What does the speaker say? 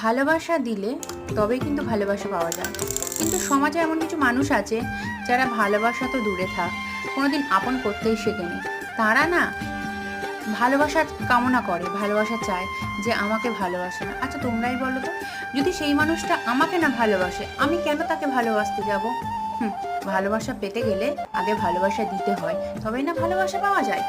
ভালোবাসা দিলে তবেই কিন্তু ভালোবাসা পাওয়া যায়। কিন্তু সমাজে এমন কিছু মানুষ আছে যারা ভালোবাসা তো দূরে থাক, কোনোদিন আপন করতেই শেখেনি। তারা না ভালোবাসার কামনা করে, ভালোবাসা চায় যে আমাকে ভালোবাসে না। আচ্ছা তোমরাই বলো তো, যদি সেই মানুষটা আমাকে না ভালোবাসে, আমি কেন তাকে ভালোবাসতে যাব? হুম, ভালোবাসা পেতে গেলে আগে ভালোবাসা দিতে হয়, তবেই না ভালোবাসা পাওয়া যায়।